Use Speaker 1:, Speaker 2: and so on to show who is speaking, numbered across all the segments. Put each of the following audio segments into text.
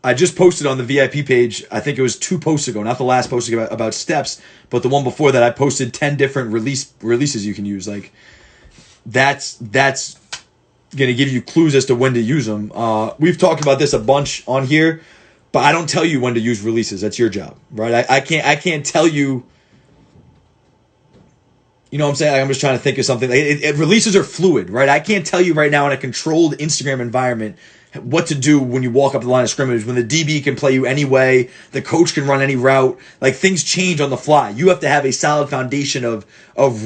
Speaker 1: I just posted on the VIP page, I think it was 2 posts ago, not the last post about steps, but the one before that I posted 10 different releases you can use. Like, that's going to give you clues as to when to use them. We've talked about this a bunch on here, but I don't tell you when to use releases. That's your job, right? I can't tell you. You know what I'm saying? I'm just trying to think of something. Releases are fluid, right? I can't tell you right now in a controlled Instagram environment what to do when you walk up the line of scrimmage, when the DB can play you any way, the coach can run any route. Like, things change on the fly. You have to have a solid foundation of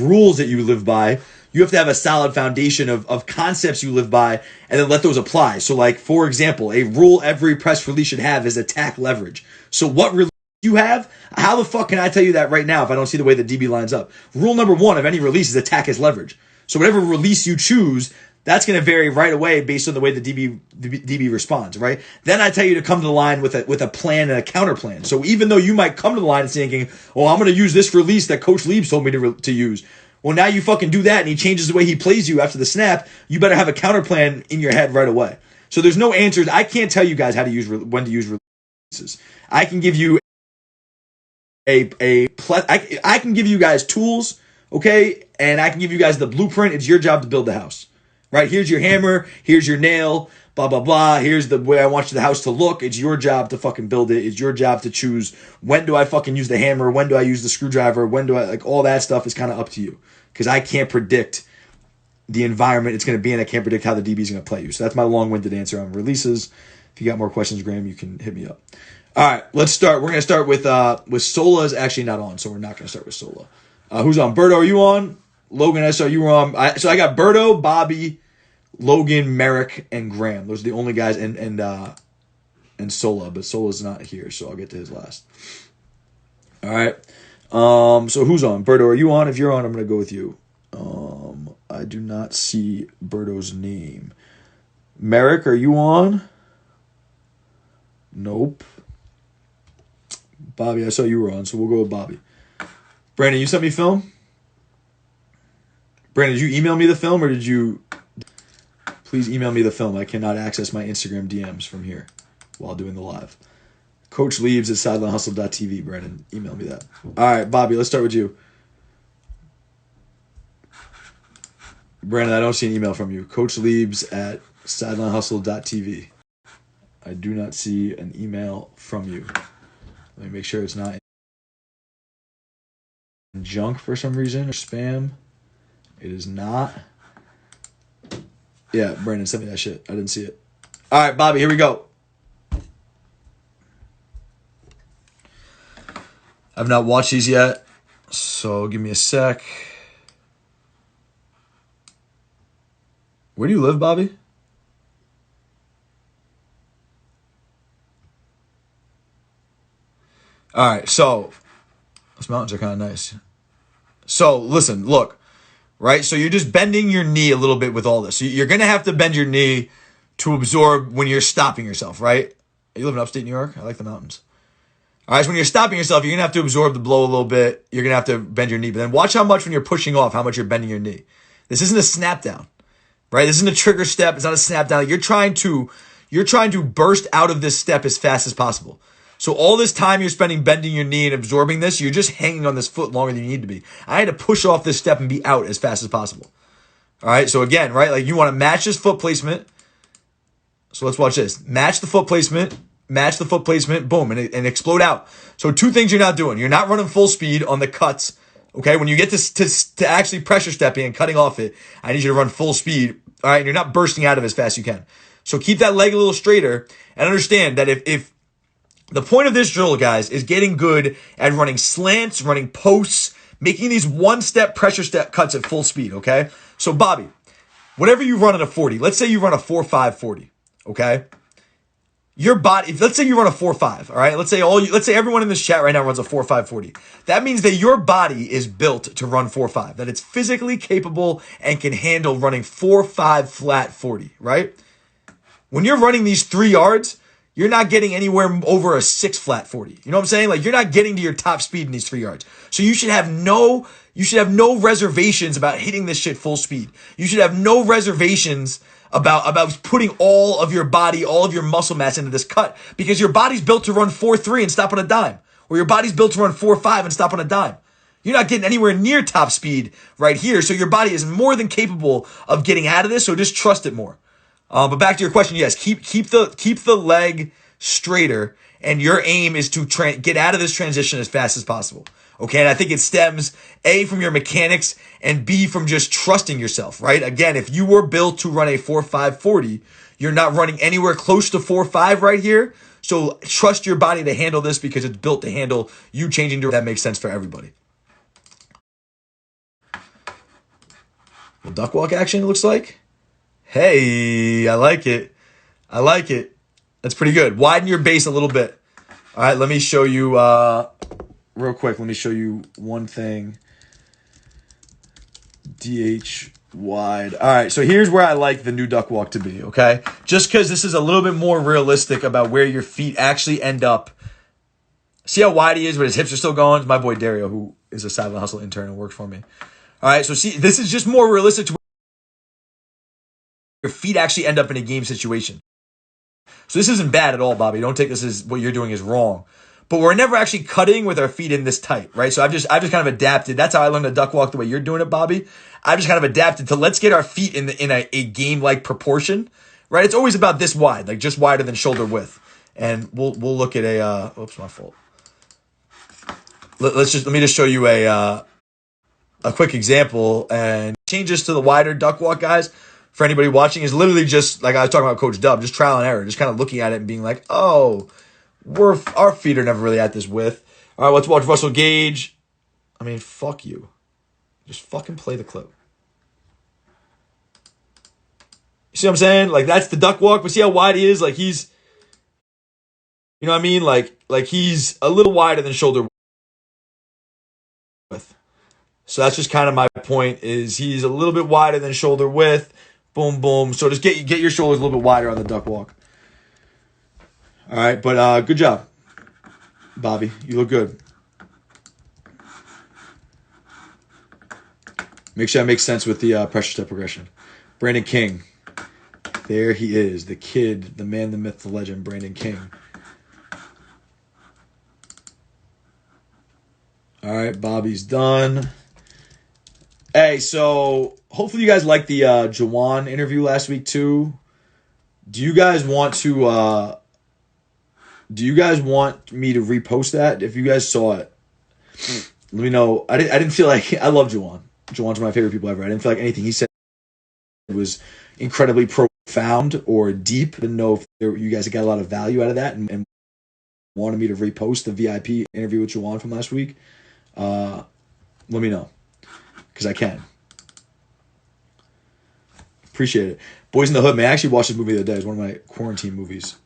Speaker 1: rules that you live by. You have to have a solid foundation of concepts you live by, and then let those apply. So, like, for example, a rule every press release should have is attack leverage. So what release you have, how the fuck can I tell you that right now if I don't see the way the DB lines up? Rule number 1 of any release is attack as leverage. So whatever release you choose, that's going to vary right away based on the way the DB responds, right? Then I tell you to come to the line with a plan and a counter plan. So even though you might come to the line and thinking, "Oh, I'm going to use this release that Coach Liebs told me to use," well, now you fucking do that and he changes the way he plays you after the snap. You better have a counter plan in your head right away. So there's no answers. I can't tell you guys when to use releases. I can give you I can give you guys tools, okay, and I can give you guys the blueprint. It's your job to build the house. Right, here's your hammer, here's your nail, blah, blah, blah. Here's the way I want the house to look. It's your job to fucking build it. It's your job to choose when do I fucking use the hammer, when do I use the screwdriver, when do I, like, all that stuff is kind of up to you. Because I can't predict the environment it's going to be in. I can't predict how the DB is going to play you. So that's my long-winded answer on releases. If you got more questions, Graham, you can hit me up. All right, let's start. We're going to start with Sola is actually not on, so we're not going to start with Sola. Who's on? Berto, are you on? Logan, I saw you were on. So I got Berto, Bobby, Logan, Merrick, and Graham. Those are the only guys, and Sola, but Sola's not here, so I'll get to his last. All right. So who's on? Berto, are you on? If you're on, I'm going to go with you. I do not see Berto's name. Merrick, are you on? Nope. Bobby, I saw you were on, so we'll go with Bobby. Brandon, you sent me film? Brandon, did you email me the film, or did you... Please email me the film. I cannot access my Instagram DMs from here while doing the live. Coach Liebs at sidelinehustle.tv, Brandon. Email me that. All right, Bobby, let's start with you. Brandon, I don't see an email from you. Coach Liebs at sidelinehustle.tv. I do not see an email from you. Let me make sure it's not in junk for some reason or spam. It is not. Yeah, Brandon sent me that shit. I didn't see it. All right, Bobby, here we go. I've not watched these yet, so give me a sec. Where do you live, Bobby? All right, so those mountains are kind of nice. So listen, look, right? So you're just bending your knee a little bit with all this. So you're going to have to bend your knee to absorb when you're stopping yourself, right? You live in upstate New York? I like the mountains. All right, so when you're stopping yourself, you're going to have to absorb the blow a little bit. You're going to have to bend your knee. But then watch how much when you're pushing off, how much you're bending your knee. This isn't a snap down, right? This isn't a trigger step. It's not a snap down. You're trying to burst out of this step as fast as possible. So all this time you're spending bending your knee and absorbing this, you're just hanging on this foot longer than you need to be. I had to push off this step and be out as fast as possible. All right, so again, right, like you want to match this foot placement. So let's watch this. Match the foot placement, boom, and explode out. So 2 things you're not doing. You're not running full speed on the cuts, okay? When you get to actually pressure stepping and cutting off it, I need you to run full speed, all right? And you're not bursting out of it as fast as you can. So keep that leg a little straighter and understand that if the point of this drill, guys, is getting good at running slants, running posts, making these one-step pressure step cuts at full speed, okay? So, Bobby, whatever you run at a 40, let's say you run a 4.5 40, okay? Your body, let's say you run a 4.5, all right? Let's say everyone in this chat right now runs a 4.5 40. That means that your body is built to run 4.5, that it's physically capable and can handle running 4.5 flat 40, right? When you're running these 3 yards, you're not getting anywhere over a 6 flat 40. You know what I'm saying? Like, you're not getting to your top speed in these 3 yards. So you should have no reservations about hitting this shit full speed. You should have no reservations about putting all of your body, all of your muscle mass into this cut, because your body's built to run 4.3 and stop on a dime, or your body's built to run 4.5 and stop on a dime. You're not getting anywhere near top speed right here, so your body is more than capable of getting out of this, so just trust it more. But back to your question, yes, keep the leg straighter, and your aim is to get out of this transition as fast as possible. Okay, and I think it stems, A, from your mechanics, and B, from just trusting yourself, right? Again, if you were built to run a 4.540, you're not running anywhere close to 4.5 right here. So trust your body to handle this, because it's built to handle you changing to that makes sense for everybody. Well, duck walk action, it looks like. Hey, I like it. I like it. That's pretty good. Widen your base a little bit. All right, let me show you real quick. Let me show you one thing. DH wide. All right, so here's where I like the new duck walk to be, okay? Just because this is a little bit more realistic about where your feet actually end up. See how wide he is, but his hips are still going? It's my boy Dario, who is a Sideline Hustle intern and works for me. All right, so see, this is just more realistic to where your feet actually end up in a game situation. So this isn't bad at all, Bobby. Don't take this as what you're doing is wrong. But we're never actually cutting with our feet in this tight, right? So I've just kind of adapted. That's how I learned to duck walk the way you're doing it, Bobby. I've just kind of adapted to let's get our feet in a game-like proportion, right? It's always about this wide, like just wider than shoulder width. And we'll look at a oops, my fault. Let me just show you a quick example, and changes to the wider duck walk, guys. For anybody watching, is literally just like I was talking about Coach Dub, just trial and error, just kind of looking at it and being like, oh, our feet are never really at this width. All right, let's watch Russell Gage. I mean, fuck you. Just fucking play the clip. You see what I'm saying? Like, that's the duck walk, but see how wide he is? Like, he's, you know what I mean? Like he's a little wider than shoulder width. So that's just kind of my point, is he's a little bit wider than shoulder width. Boom, boom. So just get your shoulders a little bit wider on the duck walk. All right, but good job, Bobby. You look good. Make sure that makes sense with the pressure step progression. Brandon King. There he is, the kid, the man, the myth, the legend, Brandon King. All right, Bobby's done. Hey, so hopefully you guys liked the Juwann interview last week too. Do you guys want me to repost that? If you guys saw it, let me know. I didn't feel like, I love Juwann. Juwann's one of my favorite people ever. I didn't feel like anything he said was incredibly profound or deep. I didn't know if you guys got a lot of value out of that and wanted me to repost the VIP interview with Juwann from last week. Let me know, because I can. Appreciate it. Boys in the Hood, man. I actually watched this movie the other day. It's one of my quarantine movies.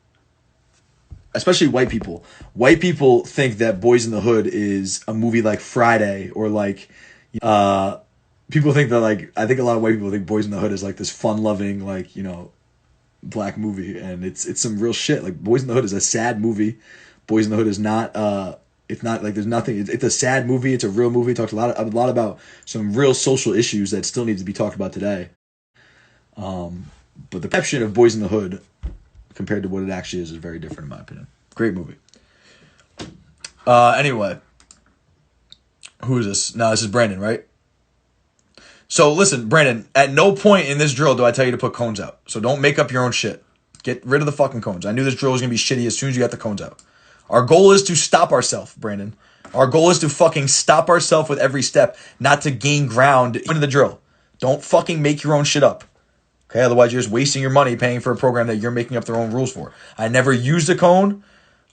Speaker 1: Especially white people. White people think that Boys in the Hood is a movie like Friday, or like, people think that, like, I think a lot of white people think Boys in the Hood is like this fun-loving, like, you know, black movie, and it's some real shit. Like, Boys in the Hood is a sad movie. Boys in the Hood is not, it's not like there's nothing. It's a sad movie. It's a real movie. It talks a lot about some real social issues that still need to be talked about today. But the perception of Boys in the Hood compared to what it actually is very different, in my opinion. Great movie. Anyway, who is this? No, this is Brandon, right? So listen, Brandon, at no point in this drill do I tell you to put cones out. So don't make up your own shit. Get rid of the fucking cones. I knew this drill was going to be shitty as soon as you got the cones out. Our goal is to stop ourselves, Brandon. Our goal is to fucking stop ourselves with every step, not to gain ground into the drill. Don't fucking make your own shit up. Okay, otherwise you're just wasting your money paying for a program that you're making up their own rules for. I never used a cone.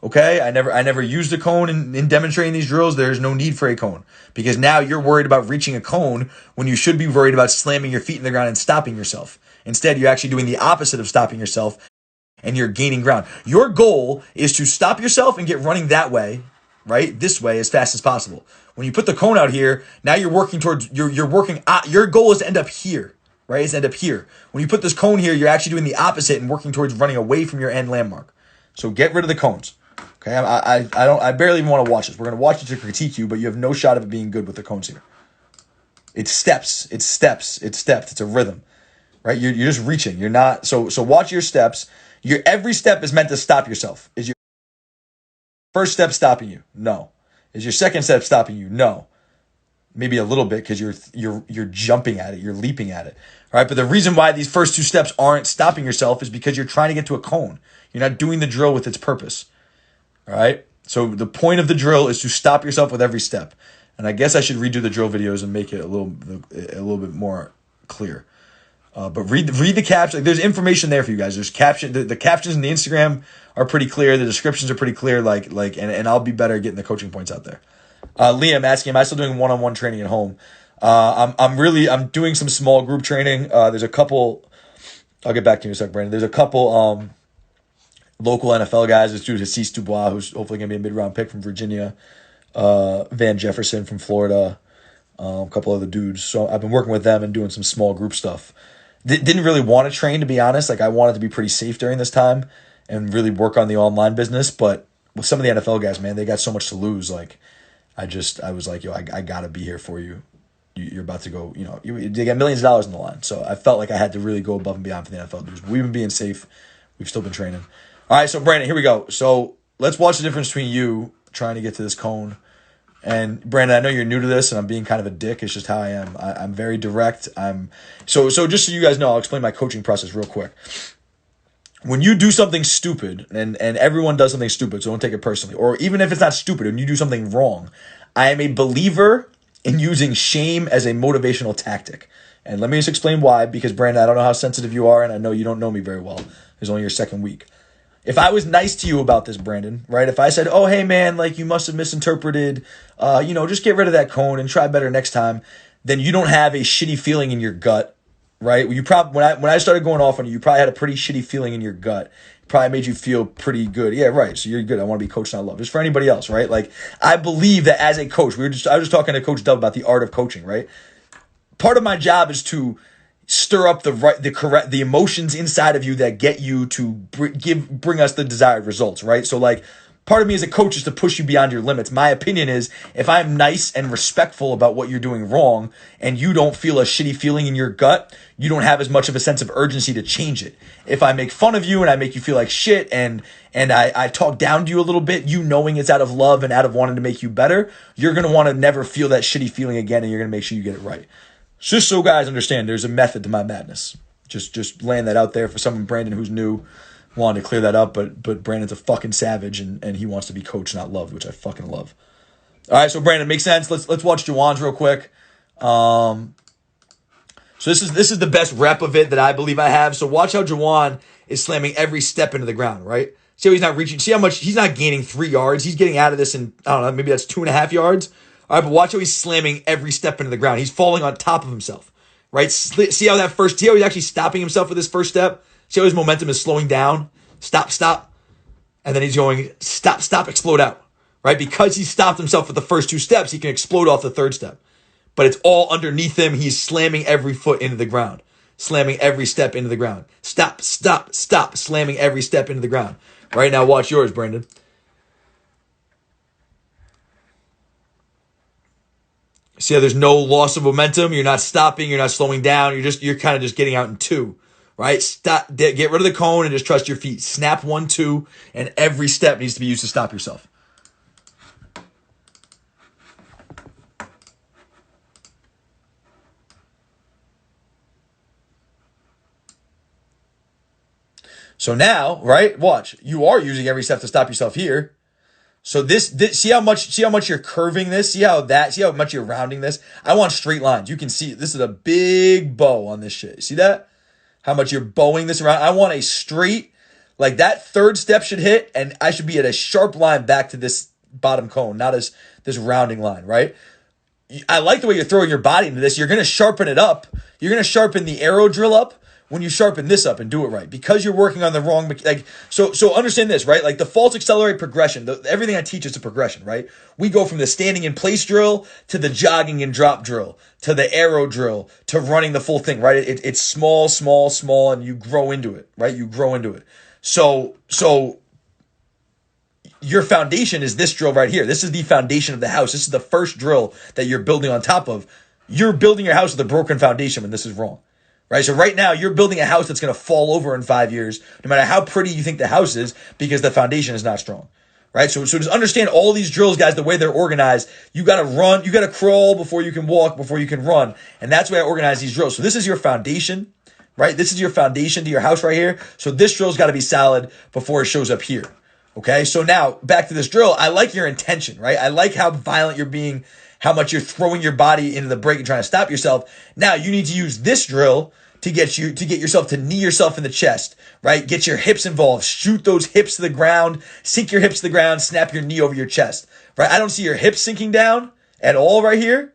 Speaker 1: Okay, I never used a cone in demonstrating these drills. There's no need for a cone, because now you're worried about reaching a cone when you should be worried about slamming your feet in the ground and stopping yourself. Instead, you're actually doing the opposite of stopping yourself, and you're gaining ground. Your goal is to stop yourself and get running that way, right? This way, as fast as possible. When you put the cone out here, now you're working towards, you're working, your goal is to end up here, right? Is to end up here. When you put this cone here, you're actually doing the opposite and working towards running away from your end landmark. So get rid of the cones. Okay, I barely even want to watch this. We're going to watch it to critique you, but you have no shot of it being good with the cones here. It's steps. It's steps. It's steps. It's a rhythm. right? You're just reaching. You're not, so watch your steps. Every step is meant to stop yourself. Is your first step stopping you? No. Is your second step stopping you? No. Maybe a little bit because you're jumping at it, you're leaping at it, right? But the reason why these first two steps aren't stopping yourself is because you're trying to get to a cone. You're not doing the drill with its purpose, all right? So the point of the drill is to stop yourself with every step. And I guess I should redo the drill videos and make it a little bit more clear. But read the caption. Like, there's information there for you guys. There's the captions in the Instagram are pretty clear. The descriptions are pretty clear. And I'll be better at getting the coaching points out there. Liam asking, am I still doing one-on-one training at home? I'm doing some small group training. There's a couple, I'll get back to you in a sec, Brandon. There's a couple, local NFL guys. There's dude Hassis Dubois, who's hopefully going to be a mid-round pick from Virginia. Van Jefferson from Florida. A couple other dudes. So I've been working with them and doing some small group stuff. Didn't really want to train, to be honest. Like, I wanted to be pretty safe during this time and really work on the online business. But with some of the NFL guys, man, they got so much to lose. Like, I was like, yo, I got to be here for you. You're about to go, they got millions of dollars on the line. So I felt like I had to really go above and beyond for the NFL dudes. We've been being safe. We've still been training. All right, so Brandon, here we go. So let's watch the difference between you trying to get to this cone. And Brandon, I know you're new to this, and I'm being kind of a dick. It's just how I am. I'm very direct. So just so you guys know, I'll explain my coaching process real quick. When you do something stupid, and everyone does something stupid, so don't take it personally, or even if it's not stupid and you do something wrong, I am a believer in using shame as a motivational tactic. And let me just explain why, because Brandon, I don't know how sensitive you are, and I know you don't know me very well. It's only your second week. If I was nice to you about this, Brandon, right? If I said, oh, hey, man, like, you must have misinterpreted, just get rid of that cone and try better next time, then you don't have a shitty feeling in your gut, right? You when I started going off on you probably had a pretty shitty feeling in your gut. It probably made you feel pretty good. Yeah, right. So you're good. I want to be coached, not loved. Just for anybody else, right? Like, I believe that as a coach, I was just talking to Coach Dub about the art of coaching, right? Part of my job is to stir up the emotions inside of you that get you to bring us the desired results, right? So, like, part of me as a coach is to push you beyond your limits. My opinion is, if I'm nice and respectful about what you're doing wrong and you don't feel a shitty feeling in your gut, you don't have as much of a sense of urgency to change it. If I make fun of you and I make you feel like shit and I talk down to you a little bit, you knowing it's out of love and out of wanting to make you better, you're going to want to never feel that shitty feeling again, and you're going to make sure you get it right. Just so guys understand, there's a method to my madness. Just laying that out there for someone, Brandon, who's new, wanted to clear that up, but Brandon's a fucking savage, and he wants to be coached, not loved, which I fucking love. All right, so Brandon, makes sense. Let's watch Juwann's real quick. So this is the best rep of it that I believe I have. So watch how Juwann is slamming every step into the ground, right? See how he's not reaching. See how much he's not gaining 3 yards. He's getting out of this in, I don't know, maybe that's 2.5 yards. All right, but watch how he's slamming every step into the ground. He's falling on top of himself, right? See how he's actually stopping himself with his first step? See how his momentum is slowing down? Stop. And then he's going, stop, explode out, right? Because he stopped himself with the first 2 steps, he can explode off the third step. But it's all underneath him. He's slamming every foot into the ground, slamming every step into the ground. Stop, slamming every step into the ground. Right now, watch yours, Brandon. See how there's no loss of momentum? You're not stopping. You're not slowing down. You're kind of just getting out in 2, right? Stop. Get rid of the cone and just trust your feet. Snap 1, 2, and every step needs to be used to stop yourself. So now, right? Watch. You are using every step to stop yourself here. So this see how much you're curving this? See how much you're rounding this? I want straight lines. You can see this is a big bow on this shit. See that? How much you're bowing this around? I want a straight, like that third step should hit, and I should be at a sharp line back to this bottom cone, not as this rounding line, right? I like the way you're throwing your body into this. You're going to sharpen it up. You're going to sharpen the arrow drill up when you sharpen this up and do it right, because you're working on the wrong, like, so understand this, right? Like the false accelerate progression, everything I teach is a progression, right? We go from the standing in place drill to the jogging and drop drill to the arrow drill to running the full thing, right? It's small, and you grow into it, right? You grow into it. So your foundation is this drill right here. This is the foundation of the house. This is the first drill that you're building on top of. You're building your house with a broken foundation when this is wrong. right? So right now you're building a house that's going to fall over in 5 years, no matter how pretty you think the house is, because the foundation is not strong, right? So just understand all these drills, guys, the way they're organized. You got to run, you got to crawl before you can walk, before you can run. And that's why I organize these drills. So this is your foundation, right? This is your foundation to your house right here. So this drill's got to be solid before it shows up here. Okay, so now back to this drill. I like your intention, right? I like how violent you're being, how much you're throwing your body into the break and trying to stop yourself. Now you need to use this drill to get yourself to knee yourself in the chest, right? Get your hips involved. Shoot those hips to the ground. Sink your hips to the ground. Snap your knee over your chest, right? I don't see your hips sinking down at all right here,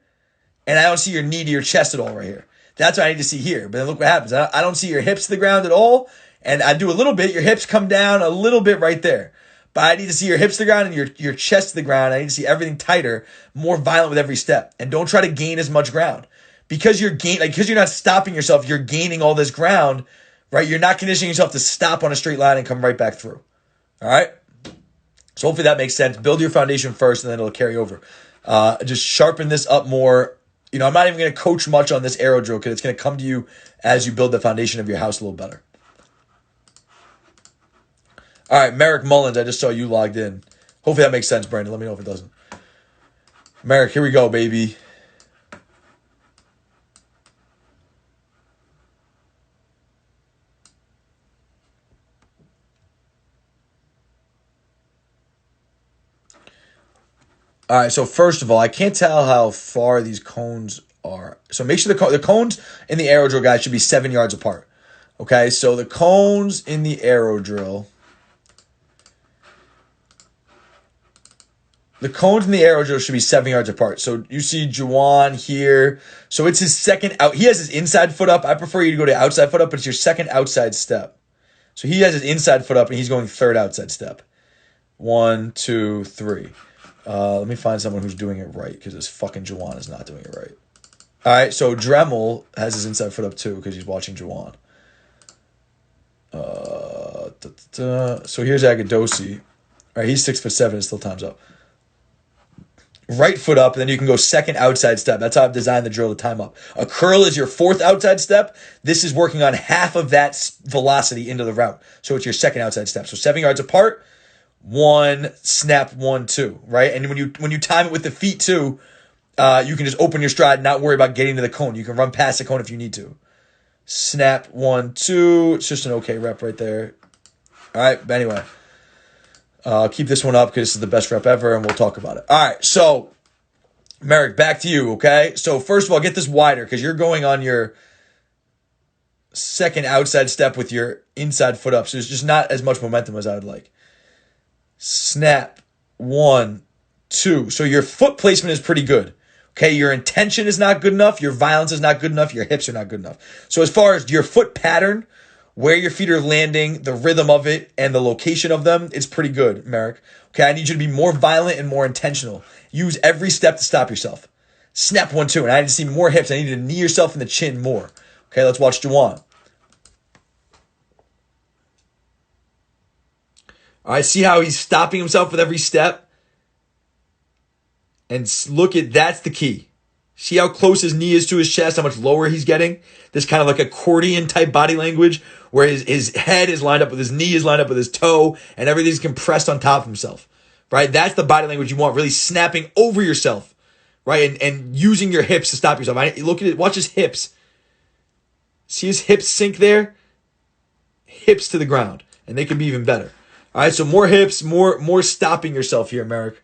Speaker 1: and I don't see your knee to your chest at all right here. That's what I need to see here. But then look what happens. I don't see your hips to the ground at all, and I do a little bit. Your hips come down a little bit right there. But I need to see your hips to the ground and your chest to the ground. I need to see everything tighter, more violent with every step. And don't try to gain as much ground. Because because you're not stopping yourself, you're gaining all this ground, right? You're not conditioning yourself to stop on a straight line and come right back through. All right? So hopefully that makes sense. Build your foundation first, and then it'll carry over. Just sharpen this up more. I'm not even going to coach much on this arrow drill because it's going to come to you as you build the foundation of your house a little better. All right, Merrick Mullins, I just saw you logged in. Hopefully that makes sense, Brandon. Let me know if it doesn't. Merrick, here we go, baby. All right, so first of all, I can't tell how far these cones are. So make sure the cones in the arrow drill, guys, should be 7 yards apart. Okay, so the cones in the arrow drill... The cones in the arrow drill should be 7 yards apart. So you see Juwann here. So it's his second out. He has his inside foot up. I prefer you to go to outside foot up, but it's your second outside step. So he has his inside foot up, and he's going third outside step. 1, 2, 3. Let me find someone who's doing it right, because this fucking Juwann is not doing it right. All right, so Dremel has his inside foot up too, because he's watching Juwann. So here's Agadosi. All right, he's 6'7", and still time's up. Right foot up, and then you can go second outside step. That's how I've designed the drill to time up. A curl is your fourth outside step. This is working on half of that velocity into the route. So it's your second outside step. So 7 yards apart, 1, snap, 1, 2, right? And when you time it with the feet too, you can just open your stride and not worry about getting to the cone. You can run past the cone if you need to. Snap, 1, 2. It's just an okay rep right there. All right, but anyway. Keep this one up because this is the best rep ever, and we'll talk about it. All right, so, Merrick, back to you, okay? So, first of all, get this wider because you're going on your second outside step with your inside foot up, so there's just not as much momentum as I would like. Snap, 1, 2. So, your foot placement is pretty good, okay? Your intention is not good enough. Your violence is not good enough. Your hips are not good enough. So, as far as your foot pattern, where your feet are landing, the rhythm of it, and the location of them, it's pretty good, Merrick. Okay, I need you to be more violent and more intentional. Use every step to stop yourself. Snap, 1, 2. And I need to see more hips. I need you to knee yourself in the chin more. Okay, let's watch Juwann. All right, see how he's stopping himself with every step? And look at, that's the key. See how close his knee is to his chest, how much lower he's getting? This kind of like accordion type body language where his head is lined up with his knee is lined up with his toe and everything's compressed on top of himself, right? That's the body language you want, really snapping over yourself, right? And using your hips to stop yourself. Look at it, watch his hips. See his hips sink there? Hips to the ground, and they can be even better. All right, so more hips, more stopping yourself here, Merrick.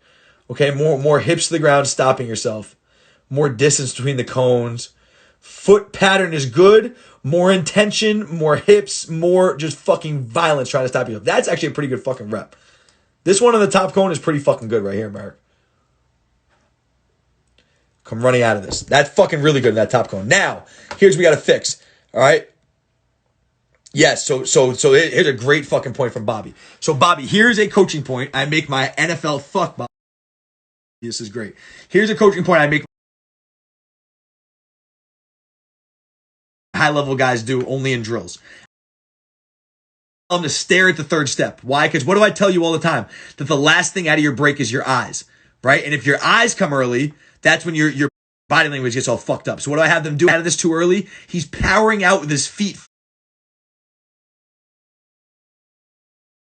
Speaker 1: Okay, more hips to the ground, stopping yourself. More distance between the cones. Foot pattern is good. More intention, more hips, more just fucking violence trying to stop you. That's actually a pretty good fucking rep. This one on the top cone is pretty fucking good right here, Merrick. Come running out of this. That's fucking really good in that top cone. Now, here's what we got to fix. All right? Yes, so here's a great fucking point from Bobby. So, Bobby, here's a coaching point. I make my NFL fuck, Bobby. This is great. Here's a coaching point I make high-level guys do only in drills. I tell them to stare at the third step. Why? Because what do I tell you all the time? That the last thing out of your break is your eyes, right? And if your eyes come early, that's when your body language gets all fucked up. So what do I have them do out of this too early? He's powering out with his feet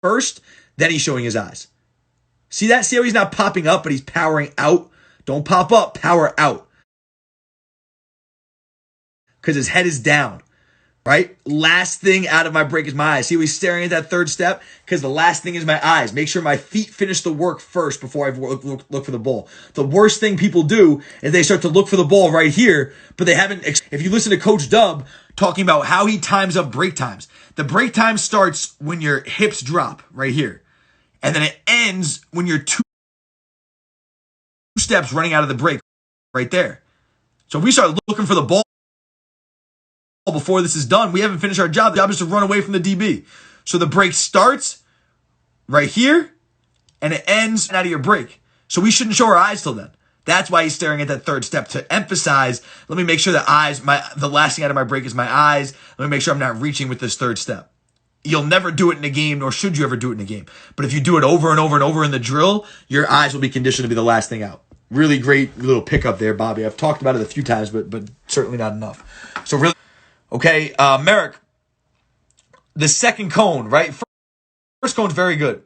Speaker 1: first, then he's showing his eyes. See that? See how he's not popping up, but he's powering out? Don't pop up, power out. Because his head is down, right? Last thing out of my break is my eyes. See how he's staring at that third step? Because the last thing is my eyes. Make sure my feet finish the work first before I look for the ball. The worst thing people do is they start to look for the ball right here, but they haven't. If you listen to Coach Dub talking about how he times up break times, the break time starts when your hips drop right here. And then it ends when you're 2 steps running out of the break right there. So if we start looking for the ball before this is done, we haven't finished our job. The job is to run away from the DB. So the break starts right here and it ends out of your break. So we shouldn't show our eyes till then. That's why he's staring at that third step, to emphasize, let me make sure the last thing out of my break is my eyes. Let me make sure I'm not reaching with this third step. You'll never do it in a game, nor should you ever do it in a game. But if you do it over and over and over in the drill, your eyes will be conditioned to be the last thing out. Really great little pickup there, Bobby. I've talked about it a few times, but certainly not enough. So really, okay, Merrick, the second cone, right? First cone's very good.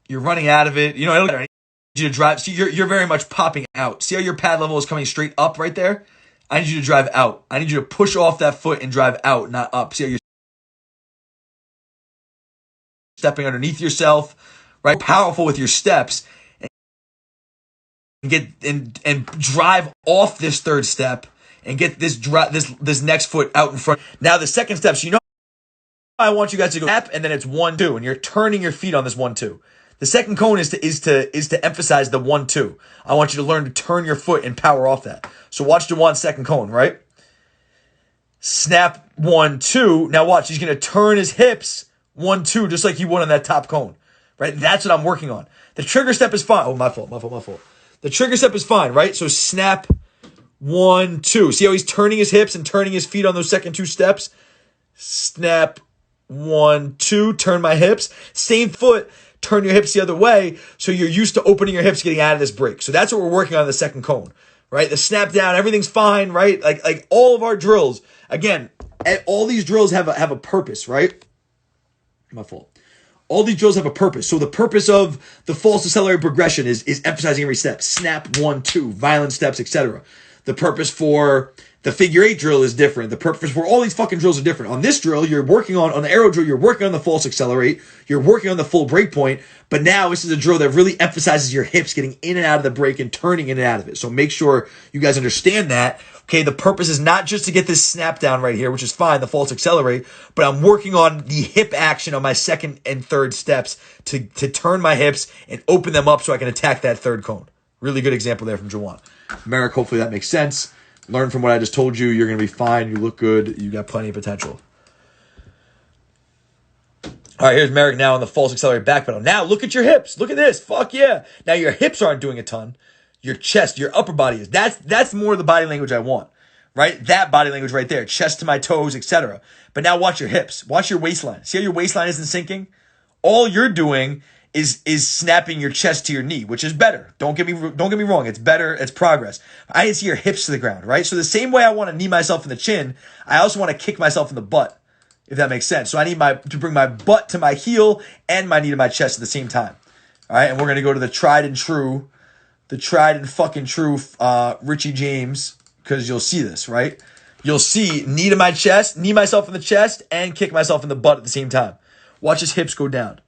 Speaker 1: You're running out of it. You know, I need you to drive. See, you're very much popping out. See how your pad level is coming straight up right there? I need you to drive out. I need you to push off that foot and drive out, not up. See how you're stepping underneath yourself, right? Powerful with your steps, and get and drive off this third step and get this next foot out in front. Now the second step, so you know I want you guys to go step, and then it's 1-2, and you're turning your feet on this 1-2. The second cone is to emphasize the 1-2. I want you to learn to turn your foot and power off that. So watch Juwann's second cone, right? Snap 1-2. Now watch, he's gonna turn his hips 1-2, just like he would on that top cone, right? That's what I'm working on. The trigger step is fine. Oh, my fault. The trigger step is fine, right? So snap 1-2. See how he's turning his hips and turning his feet on those second 2 steps? Snap 1-2, turn my hips. Same foot, turn your hips the other way, so you're used to opening your hips, getting out of this break. So that's what we're working on in the second cone, right? The snap down, everything's fine, right? Like all of our drills, again, all these drills have a purpose, right? My fault. All these drills have a purpose. So the purpose of the false accelerated progression is emphasizing every step. Snap 1-2, violent steps, etc. The purpose for the figure 8 drill is different. The purpose for all these fucking drills are different. On this drill, you're working on the arrow drill, you're working on the false accelerate, you're working on the full break point, but now this is a drill that really emphasizes your hips getting in and out of the break and turning in and out of it. So make sure you guys understand that. Okay, the purpose is not just to get this snap down right here, which is fine, the false accelerate, but I'm working on the hip action on my second and third steps to turn my hips and open them up so I can attack that third cone. Really good example there from Juwann. Merrick, hopefully that makes sense. Learn from what I just told you. You're going to be fine. You look good. You got plenty of potential. All right, here's Merrick now on the false accelerate back pedal. Now look at your hips. Look at this. Fuck yeah. Now your hips aren't doing a ton. Your chest, your upper body is. That's more the body language I want, right? That body language right there. Chest to my toes, etc. But now watch your hips. Watch your waistline. See how your waistline isn't sinking? All you're doing is snapping your chest to your knee, which is better. Don't get me wrong. It's better. It's progress. I need to see your hips to the ground, right? So the same way I want to knee myself in the chin, I also want to kick myself in the butt, if that makes sense. So I need to bring my butt to my heel and my knee to my chest at the same time. All right, and we're going to go to the tried and fucking true Richie James, because you'll see this, right? You'll see knee to my chest, knee myself in the chest, and kick myself in the butt at the same time. Watch his hips go down.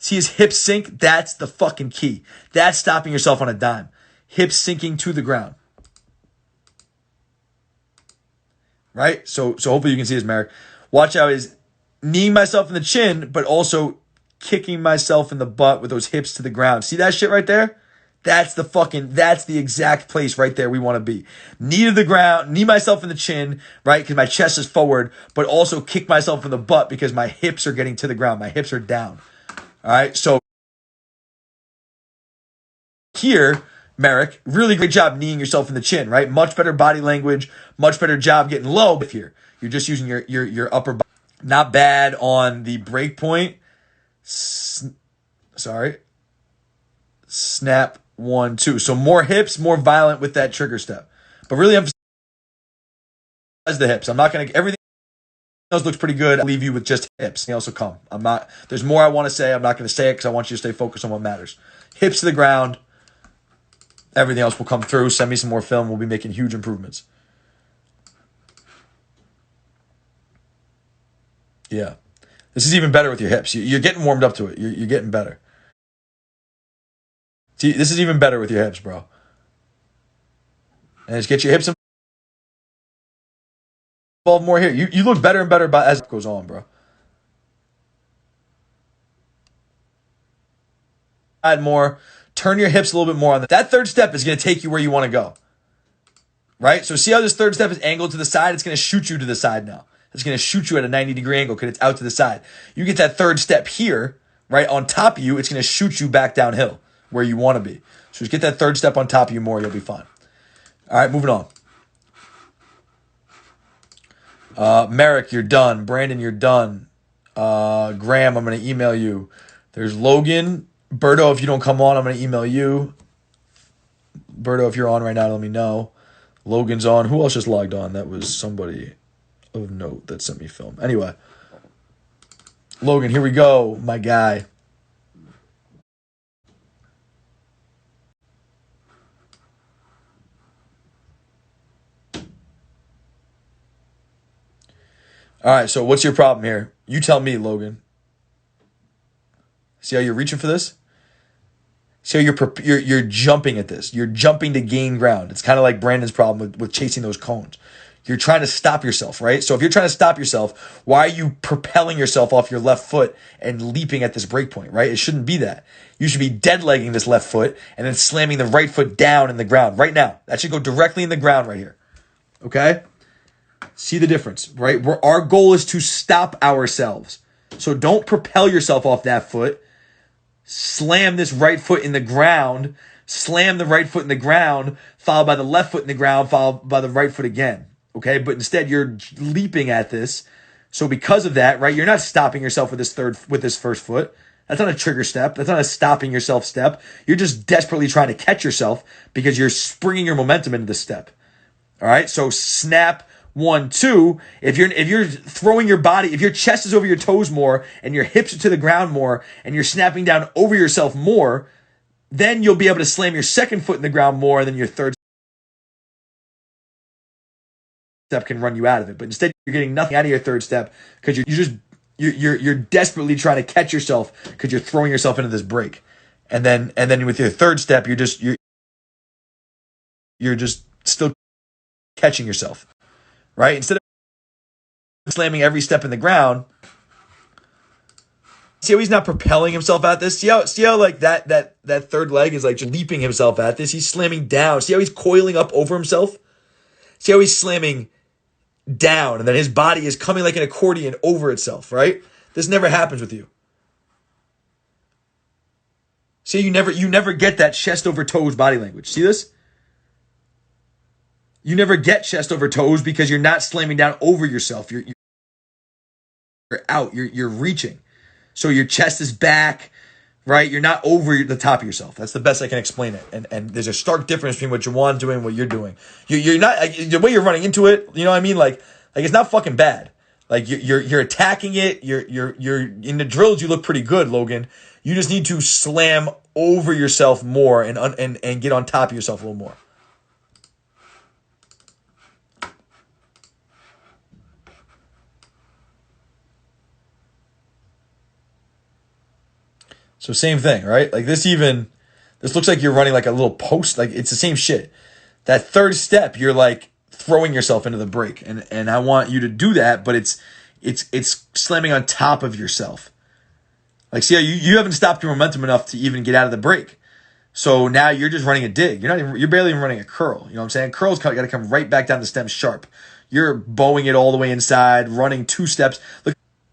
Speaker 1: See his hips sink? That's the fucking key. That's stopping yourself on a dime. Hips sinking to the ground. Right? So hopefully you can see this, Merrick. Watch how he's kneeing myself in the chin, but also kicking myself in the butt with those hips to the ground. See that shit right there? That's the exact place right there we want to be. Knee to the ground, knee myself in the chin, right? Because my chest is forward, but also kick myself in the butt because my hips are getting to the ground. My hips are down. All right, so here, Merrick, really great job kneeing yourself in the chin, right? Much better body language, much better job getting low here. You're just using your upper body. Not bad on the break point. Snap 1, 2. So more hips, more violent with that trigger step. But really emphasize the hips. I'm not going to, everything else looks pretty good. I'll leave you with just hips. They also come. There's more I want to say. I'm not going to say it because I want you to stay focused on what matters. Hips to the ground. Everything else will come through. Send me some more film. We'll be making huge improvements. Yeah. This is even better with your hips. You're getting warmed up to it. You're getting better. See, this is even better with your hips, bro. And just get your hips involved more here. You look better and better as it goes on, bro. Add more. Turn your hips a little bit more on that. That third step is going to take you where you want to go. Right? So see how this third step is angled to the side? It's going to shoot you to the side now. It's going to shoot you at a 90-degree angle because it's out to the side. You get that third step here, right, on top of you, it's going to shoot you back downhill where you want to be. So just get that third step on top of you more, you'll be fine. All right, moving on. Merrick, you're done. Brandon, you're done. Graham, I'm going to email you. There's Logan. Berto, if you don't come on, I'm going to email you. Berto, if you're on right now, let me know. Logan's on. Who else just logged on? That was somebody of note that sent me film. Anyway. Logan, here we go, my guy. All right, so what's your problem here? You tell me, Logan. See how you're reaching for this? See how you're jumping at this. You're jumping to gain ground. It's kind of like Brandon's problem with chasing those cones. You're trying to stop yourself, right? So if you're trying to stop yourself, why are you propelling yourself off your left foot and leaping at this break point, right? It shouldn't be that. You should be dead legging this left foot and then slamming the right foot down in the ground right now. That should go directly in the ground right here. Okay? See the difference, right? Our goal is to stop ourselves. So don't propel yourself off that foot. Slam this right foot in the ground. Slam the right foot in the ground, followed by the left foot in the ground, followed by the right foot again. Okay? But instead, you're leaping at this. So because of that, right, you're not stopping yourself with this first foot. That's not a trigger step. That's not a stopping yourself step. You're just desperately trying to catch yourself because you're springing your momentum into this step. All right? So snap. 1, 2, if you're throwing your body, if your chest is over your toes more and your hips are to the ground more and you're snapping down over yourself more, then you'll be able to slam your second foot in the ground more and then your third step can run you out of it. But instead you're getting nothing out of your third step because you're desperately trying to catch yourself because you're throwing yourself into this break. And then with your third step you're just still catching yourself. Right? Instead of slamming every step in the ground, see how he's not propelling himself at this? See how like that third leg is like just leaping himself at this? He's slamming down. See how he's coiling up over himself? See how he's slamming down and then his body is coming like an accordion over itself, right? This never happens with you. See, you never get that chest over toes body language. See this? You never get chest over toes because you're not slamming down over yourself. You're out. You're reaching. So your chest is back, right? You're not over the top of yourself. That's the best I can explain it. And there's a stark difference between what Juwann's doing and what you're doing. You're not the way you're running into it. You know what I mean? Like it's not fucking bad. Like you're attacking it. You're in the drills. You look pretty good, Logan. You just need to slam over yourself more and get on top of yourself a little more. So same thing, right? Like this looks like you're running like a little post. Like it's the same shit. That third step, you're like throwing yourself into the break. And I want you to do that, but it's slamming on top of yourself. Like see how you haven't stopped your momentum enough to even get out of the break. So now you're just running a dig. You're barely even running a curl. You know what I'm saying? Curl's got to come right back down the stem sharp. You're bowing it all the way inside, running 2 steps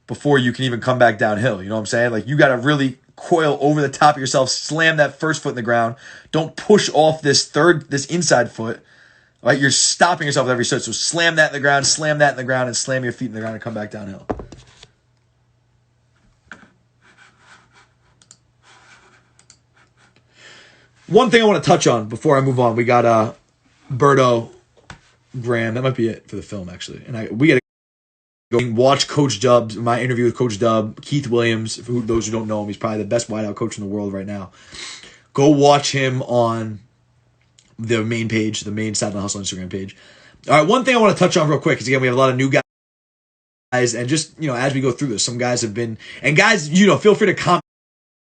Speaker 1: before you can even come back downhill. You know what I'm saying? Like you got to really coil over the top of yourself, slam that first foot in the ground. Don't push off this inside foot. Right? You're stopping yourself at every step. So slam that in the ground, and slam your feet in the ground and come back downhill. one thing I want to touch on before I move on, we got Berto, Graham. That might be it for the film, actually. And we got to go watch Coach Dub's, my interview with Coach Dub, Keith Williams. For those who don't know him, he's probably the best wideout coach in the world right now. Go watch him on the main page, the main Sideline Hustle Instagram page. All right, one thing I want to touch on real quick is, again, we have a lot of new guys, and just, as we go through this, some guys have been, and guys, feel free to comment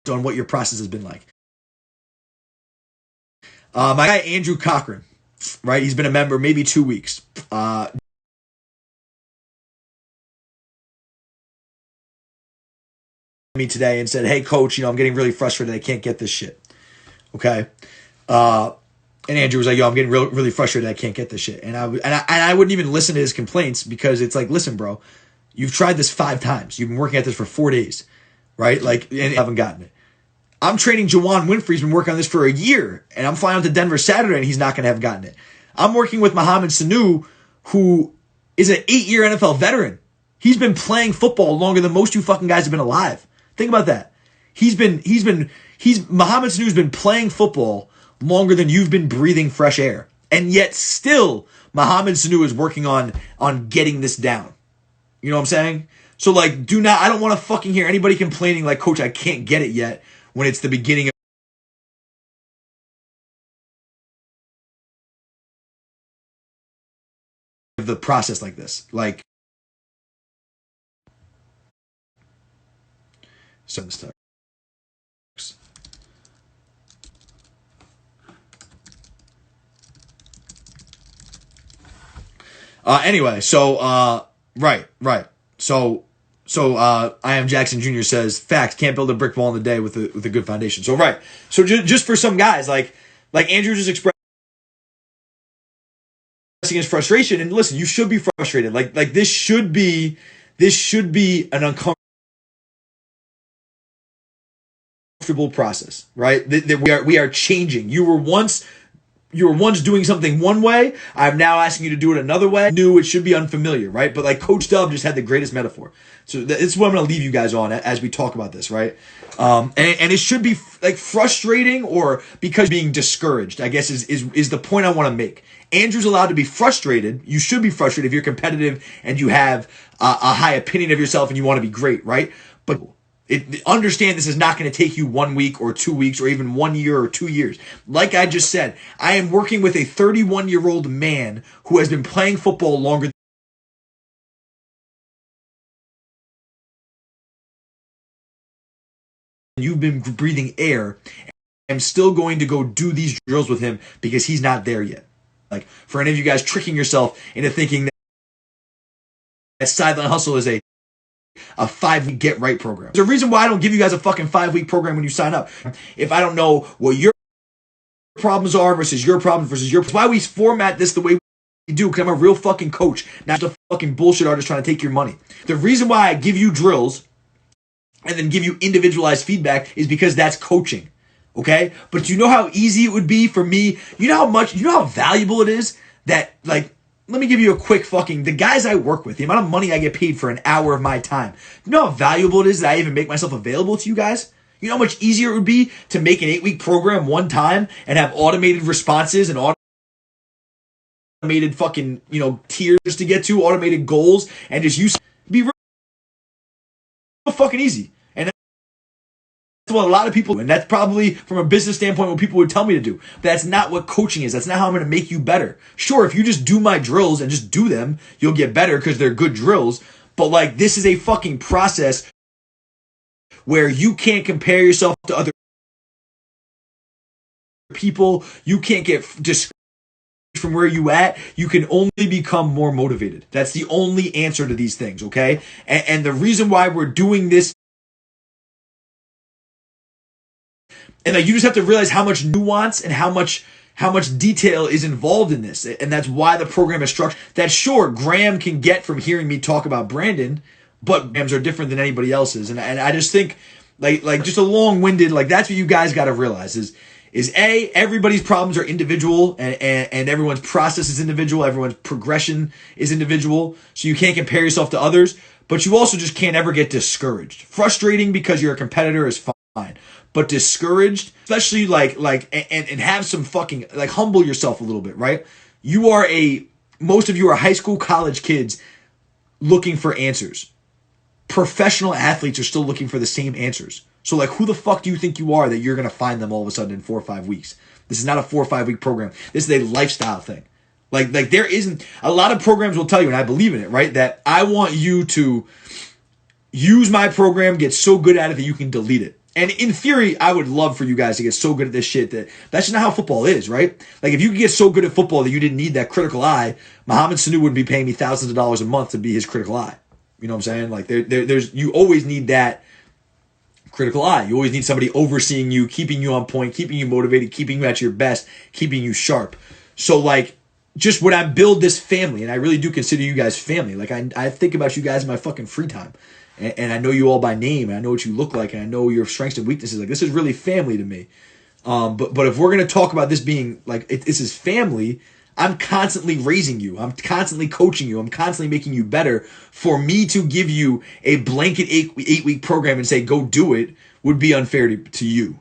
Speaker 1: on what your process has been like. My guy, Andrew Cochran, right? He's been a member maybe 2 weeks. Me today and said, "Hey, coach, I'm getting really frustrated. I can't get this shit." Okay. And Andrew was like, "Yo, I'm getting really frustrated. I can't get this shit." And I wouldn't even listen to his complaints, because it's like, listen, bro, you've tried this 5 times. You've been working at this for 4 days, right? Like, and you haven't gotten it. I'm training Juwann Winfree. He's been working on this for a year, and I'm flying out to Denver Saturday, and he's not going to have gotten it. I'm working with Mohamed Sanu, who is an 8-year NFL veteran. He's been playing football longer than most of you fucking guys have been alive. Think about that. Mohamed Sanu's been playing football longer than you've been breathing fresh air. And yet still, Mohamed Sanu is working on getting this down. You know what I'm saying? So, like, I don't want to fucking hear anybody complaining like, "Coach, I can't get it yet," when it's the beginning of the process like this. Like, send this text. Anyway, so right. So I am Jackson Jr. says, "Facts, can't build a brick wall in a day with a good foundation." So right. So just for some guys, like Andrew just expressing his frustration, and listen, you should be frustrated. Like this should be an uncomfortable process, right? That we are changing. You were once doing something one way. I'm now asking you to do it another way. New, it should be unfamiliar, right? But like Coach Dub just had the greatest metaphor. So this is what I'm going to leave you guys on as we talk about this, right? And it should be like frustrating, or because being discouraged, I guess is the point I want to make. Andrew's allowed to be frustrated. You should be frustrated if you're competitive and you have a high opinion of yourself and you want to be great, right? But understand this is not going to take you 1 week or 2 weeks or even 1 year or 2 years. Like I just said, I am working with a 31-year-old man who has been playing football longer than you've been breathing air. I'm still going to go do these drills with him because he's not there yet. Like, for any of you guys tricking yourself into thinking that Sideline Hustle is a 5-week get right program. There's a reason why I don't give you guys a fucking 5-week program when you sign up. If I don't know what your problems are versus your problems versus your, that's why we format this the way we do, because I'm a real fucking coach, not just a fucking bullshit artist trying to take your money. The reason why I give you drills and then give you individualized feedback is because that's coaching. Okay? But you know how easy it would be for me? You know how valuable it is that, like, let me give you a quick the guys I work with, the amount of money I get paid for an hour of my time. You know how valuable it is that I even make myself available to you guys? You know how much easier it would be to make an 8-week program one time and have automated responses and automated fucking, tiers to get to, automated goals, and just use, be real fucking easy. And that's what a lot of people do. And that's probably, from a business standpoint, what people would tell me to do. But that's not what coaching is. That's not how I'm going to make you better. Sure, if you just do my drills and just do them, you'll get better because they're good drills. But like, this is a fucking process where you can't compare yourself to other people. You can't get discouraged from where you at. You can only become more motivated. That's the only answer to these things, okay? And the reason why we're doing this, and like, you just have to realize how much nuance and how much detail is involved in this. And that's why the program is structured. That sure, Graham can get from hearing me talk about Brandon, but Grahams are different than anybody else's. And I just think like just a long-winded, like, that's what you guys got to realize is everybody's problems are individual, and everyone's process is individual. Everyone's progression is individual. So you can't compare yourself to others, but you also just can't ever get discouraged. Frustrating because you're a competitor is fine. But discouraged, especially and have some fucking, like, humble yourself a little bit, right? Most of you are high school, college kids looking for answers. Professional athletes are still looking for the same answers. So, like, who the fuck do you think you are that you're going to find them all of a sudden in 4 or 5 weeks? This is not a 4 or 5 week program. This is a lifestyle thing. Like there isn't, a lot of programs will tell you, and I believe in it, right? That I want you to use my program, get so good at it that you can delete it. And in theory, I would love for you guys to get so good at this shit that's just not how football is, right? Like, if you could get so good at football that you didn't need that critical eye, Mohamed Sanu wouldn't be paying me thousands of dollars a month to be his critical eye. You know what I'm saying? Like, you always need that critical eye. You always need somebody overseeing you, keeping you on point, keeping you motivated, keeping you at your best, keeping you sharp. So, like, just when I build this family, and I really do consider you guys family, like, I think about you guys in my fucking free time. And I know you all by name, and I know what you look like, and I know your strengths and weaknesses. Like, this is really family to me. But if we're going to talk about this being, like, this is family, I'm constantly raising you. I'm constantly coaching you. I'm constantly making you better. For me to give you a blanket 8-week program and say, go do it, would be unfair to you,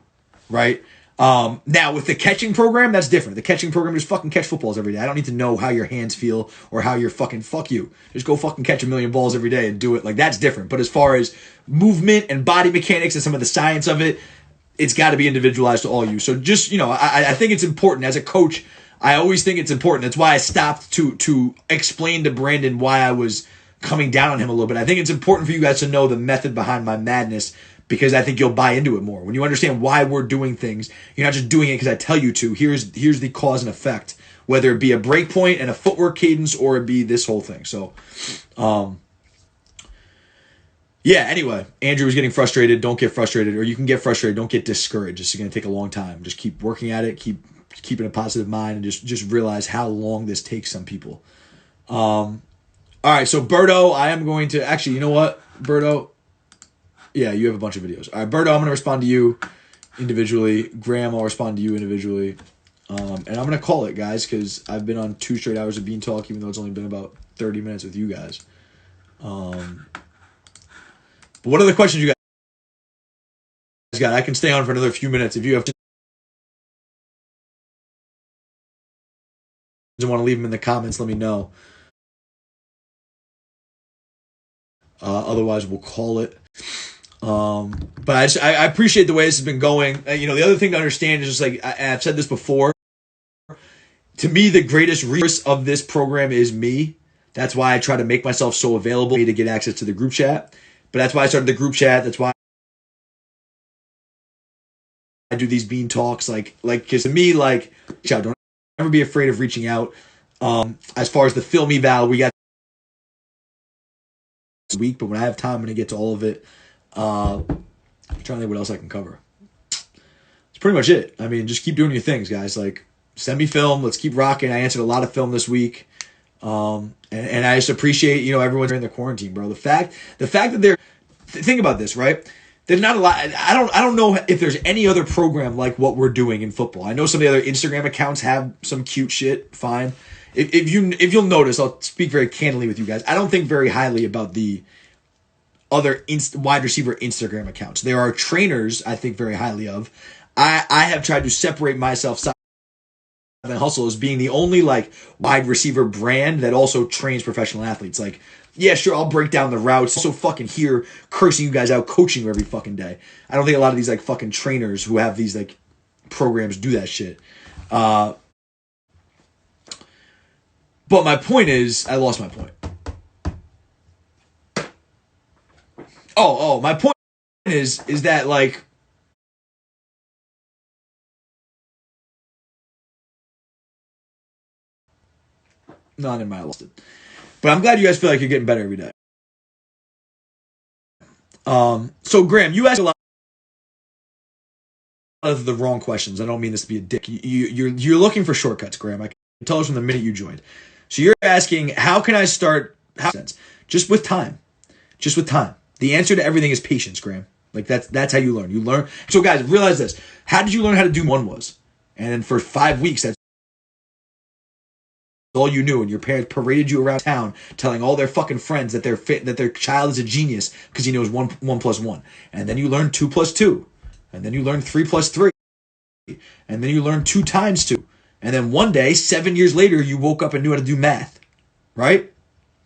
Speaker 1: right? Now, with the catching program, that's different. The catching program, just fucking catch footballs every day. I don't need to know how your hands feel or how you're fuck you. Just go fucking catch 1 million balls every day and do it. Like, that's different. But as far as movement and body mechanics and some of the science of it, it's got to be individualized to all of you. So just, I think it's important. As a coach, I always think it's important. That's why I stopped to explain to Brandon why I was coming down on him a little bit. I think it's important for you guys to know the method behind my madness, because I think you'll buy into it more. When you understand why we're doing things, you're not just doing it because I tell you to. Here's the cause and effect, whether it be a break point and a footwork cadence or it be this whole thing. So, yeah, anyway, Andrew was getting frustrated. Don't get frustrated, or you can get frustrated. Don't get discouraged. It's going to take a long time. Just keep working at it. Keeping a positive mind, and just realize how long this takes some people. All right, so Berto, I am going to, actually, you know what, Berto? Yeah, you have a bunch of videos. All right, Berto, I'm going to respond to you individually. Graham, I'll respond to you individually. And I'm going to call it, guys, because I've been on 2 straight hours of Bean Talk, even though it's only been about 30 minutes with you guys. But what are the questions you guys got? I can stay on for another few minutes. If you have want to leave them in the comments, let me know. Otherwise, we'll call it. But I appreciate the way this has been going. The other thing to understand is just, like, I've said this before. To me, the greatest resource of this program is me. That's why I try to make myself so available to get access to the group chat. But that's why I started the group chat. That's why I do these Bean Talks. Because to me, like, don't ever be afraid of reaching out. As far as the film eval, we got this week, but when I have time, I'm going to get to all of it. I'm trying to think what else I can cover. It's pretty much it. I mean, just keep doing your things, guys. Like, send me film. Let's keep rocking. I answered a lot of film this week. And I just appreciate, everyone's in their quarantine, bro. The fact that they're, think about this, right? There's not a lot. I don't know if there's any other program like what we're doing in football. I know some of the other Instagram accounts have some cute shit. Fine. If you'll notice, I'll speak very candidly with you guys. I don't think very highly about the other wide receiver Instagram accounts. There are trainers I think very highly of. I have tried to separate myself. Sideline Hustle as being the only, like, wide receiver brand that also trains professional athletes. Like, yeah, sure, I'll break down the routes. Also fucking here cursing you guys out, coaching you every fucking day. I don't think a lot of these, like, fucking trainers who have these, like, programs do that shit. But my point is, I lost my point. My point is that, like, not in my lost it. But I'm glad you guys feel like you're getting better every day. So Graham, you asked a lot of the wrong questions. I don't mean this to be a dick. You're looking for shortcuts, Graham. I can tell us from the minute you joined. So you're asking, how can I start? Just with time. Just with time. The answer to everything is patience, Graham. Like, that's how you learn. You learn. So guys, realize this. How did you learn how to do one was? And then for 5 weeks, that's all you knew, and your parents paraded you around town telling all their fucking friends that their child is a genius because he knows 1 + 1. And then you learn 2 + 2. And then you learn 3 plus 3. And then you learn 2 times 2. And then one day, 7 years later, you woke up and knew how to do math. Right?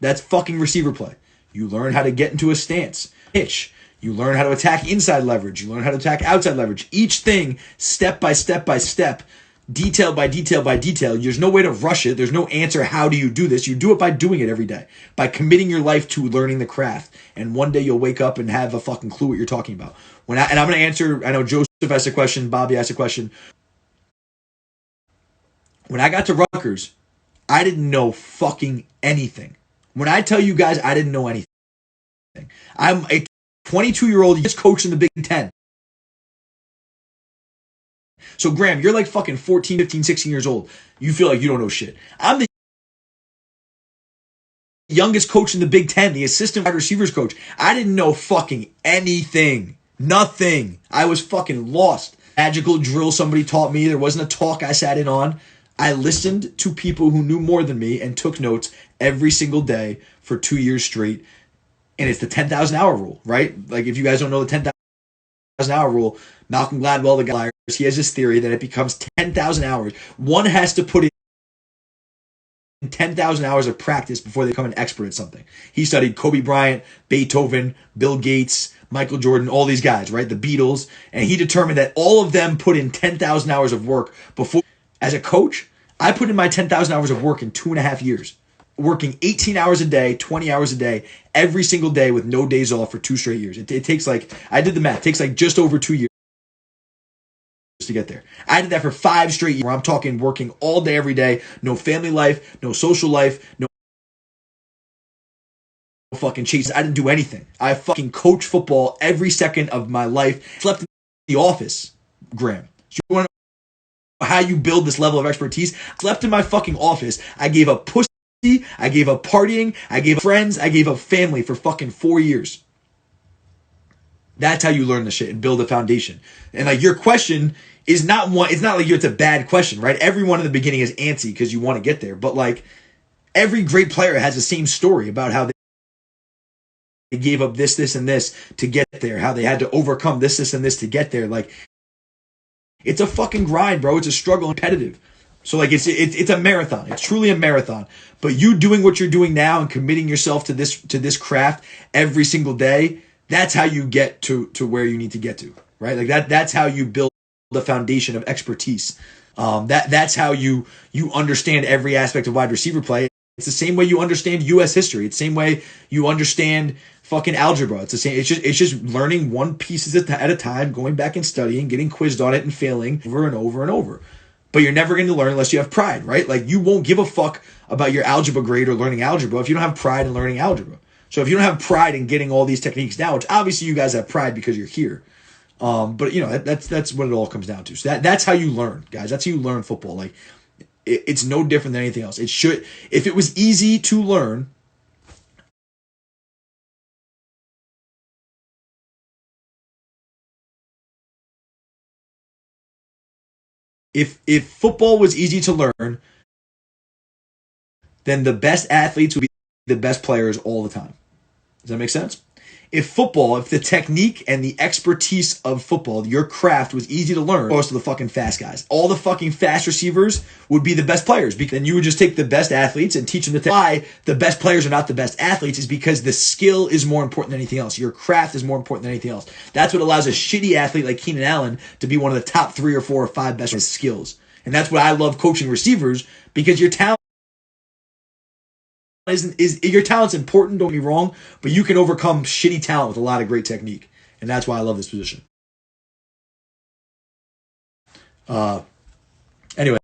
Speaker 1: That's fucking receiver play. You learn how to get into a stance. Pitch. You learn how to attack inside leverage. You learn how to attack outside leverage. Each thing, step by step by step, detail by detail by detail. There's no way to rush it. There's no answer. How do you do this? You do it by doing it every day. By committing your life to learning the craft. And one day you'll wake up and have a fucking clue what you're talking about. And I'm going to answer, I know Joseph asked a question, Bobby asked a question. When I got to Rutgers, I didn't know fucking anything. When I tell you guys I didn't know anything. I'm a 22-year-old just coach in the Big Ten. So, Graham, you're like fucking 14, 15, 16 years old. You feel like you don't know shit. I'm the youngest coach in the Big Ten, the assistant wide receivers coach. I didn't know fucking anything. Nothing. I was fucking lost. Magical drill somebody taught me. There wasn't a talk I sat in on. I listened to people who knew more than me and took notes every single day for 2 years straight. And it's the 10,000 hour rule, right? Like, if you guys don't know the 10,000 hour rule, Malcolm Gladwell, the guy, he has this theory that it becomes 10,000 hours. One has to put in 10,000 hours of practice before they become an expert at something. He studied Kobe Bryant, Beethoven, Bill Gates, Michael Jordan, all these guys, right? The Beatles. And he determined that all of them put in 10,000 hours of work before. As a coach, I put in my 10,000 hours of work in 2.5 years. Working 18 hours a day, 20 hours a day, every single day with no days off for 2 straight years. It takes like, I did the math, it takes like just over 2 years to get there. I did that for 5 straight years where I'm talking working all day, every day, no family life, no social life, no fucking chase. I didn't do anything. I fucking coach football every second of my life. Slept in the office, Graham. So you want to know how you build this level of expertise? Slept in my fucking office. I gave up pussy. I gave up partying. I gave up friends. I gave up family for fucking 4 years. That's how you learn the shit and build a foundation. And like, your question is not one, it's not like it's a bad question, right? Everyone in the beginning is antsy because you want to get there. But like, every great player has the same story about how they gave up this, this, and this to get there. How they had to overcome this, this, and this to get there. Like, it's a fucking grind, bro. It's a struggle, competitive. So like, it's a marathon. It's truly a marathon. But you doing what you're doing now and committing yourself to this craft every single day, that's how you get to where you need to get to, right? Like that's how you build the foundation of expertise. That's how you understand every aspect of wide receiver play. It's the same way you understand U.S. history. It's the same way you understand fucking algebra. It's the same. It's just learning one piece at a time, going back and studying, getting quizzed on it and failing over and over and over. But you're never going to learn unless you have pride, right? Like, you won't give a fuck about your algebra grade or learning algebra if you don't have pride in learning algebra. So if you don't have pride in getting all these techniques down, which obviously you guys have pride because you're here. But you know, that's what it all comes down to. So that's how you learn, guys. That's how you learn football. Like, it's no different than anything else. It should, if it was easy to learn, if football was easy to learn, then the best athletes would be the best players all the time. Does that make sense? If the technique and the expertise of football, your craft, was easy to learn, most of the fucking fast guys, all the fucking fast receivers would be the best players. Because then you would just take the best athletes and teach them why the best players are not the best athletes is because the skill is more important than anything else. Your craft is more important than anything else. That's what allows a shitty athlete like Keenan Allen to be one of the top 3 or 4 or 5 best skills. And that's what I love coaching receivers, because your talent is your talent's important, don't get me wrong, but you can overcome shitty talent with a lot of great technique. And that's why I love this position. Anyway,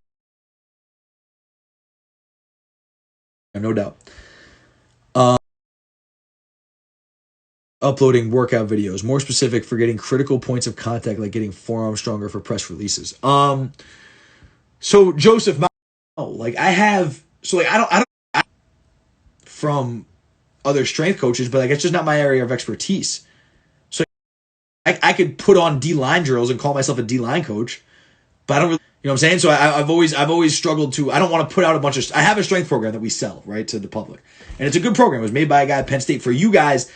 Speaker 1: no doubt. Uploading workout videos, more specific for getting critical points of contact, like getting forearm stronger for press releases. So Joseph, like I don't from other strength coaches, but like, it's just not my area of expertise. So I could put on D-line drills and call myself a D-line coach, but I don't really, you know what I'm saying? So I've always struggled to, I don't want to put out a bunch of, I have a strength program that we sell, right, to the public. And it's a good program. It was made by a guy at Penn State. For you guys,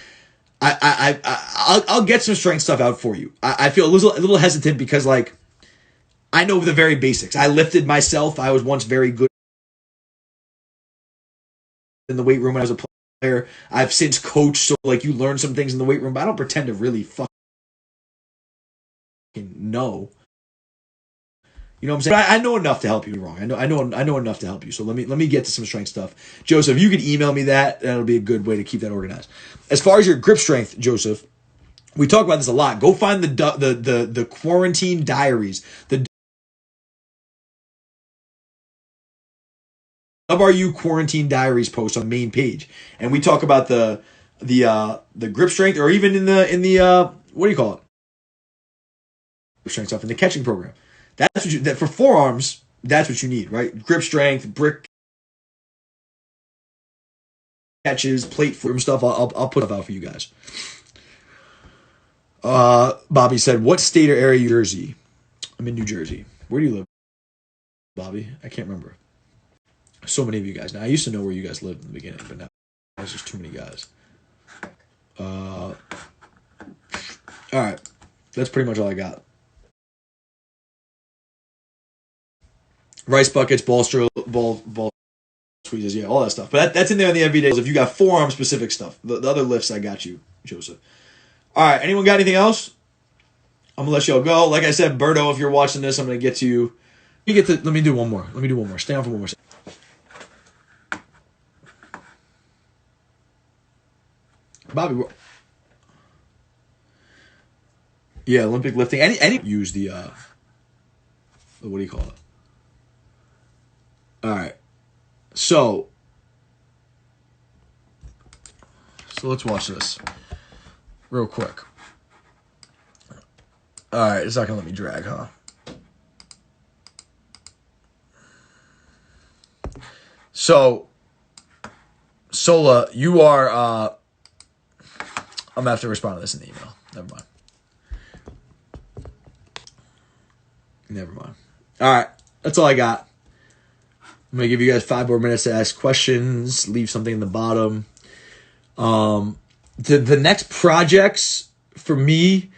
Speaker 1: I'll get some strength stuff out for you. I feel a little hesitant because like I know the very basics. I lifted myself. I was once very good in the weight room when I was a player. I've since coached, so like you learn some things in the weight room, but I don't pretend to really fucking know. You know what I'm saying? I know enough to help you. Wrong. I know enough to help you. So let me get to some strength stuff. Joseph, you can email me that. That'll be a good way to keep that organized. As far as your grip strength, Joseph, we talk about this a lot. Go find the quarantine diaries. The WRU quarantine diaries post on the main page, and we talk about the grip strength, or even in the what do you call it? Grip strength stuff in the catching program. That's what that for forearms. That's what you need, right? Grip strength, brick catches, plate forearm stuff. I'll put it out for you guys. Bobby said, "What state or area, New Jersey?" I'm in New Jersey. Where do you live, Bobby? I can't remember. So many of you guys. Now I used to know where you guys lived in the beginning, but now there's just too many guys. All right, that's pretty much all I got. Rice buckets, ball squeezes, yeah, all that stuff. But that's in there in the everyday. If you got forearm specific stuff, the other lifts, I got you, Joseph. All right, anyone got anything else? I'm gonna let y'all go. Like I said, Berto, if you're watching this, I'm gonna get to you. Let me do one more. Stay on for one more second. Bobby, yeah, Olympic lifting. Any use the what do you call it? All right, so let's watch this real quick. All right, it's not gonna let me drag, huh? So, Sola, you are. I'm gonna have to respond to this in the email. Never mind. All right, that's all I got. I'm gonna give you guys 5 more minutes to ask questions. Leave something in the bottom. The next projects for me,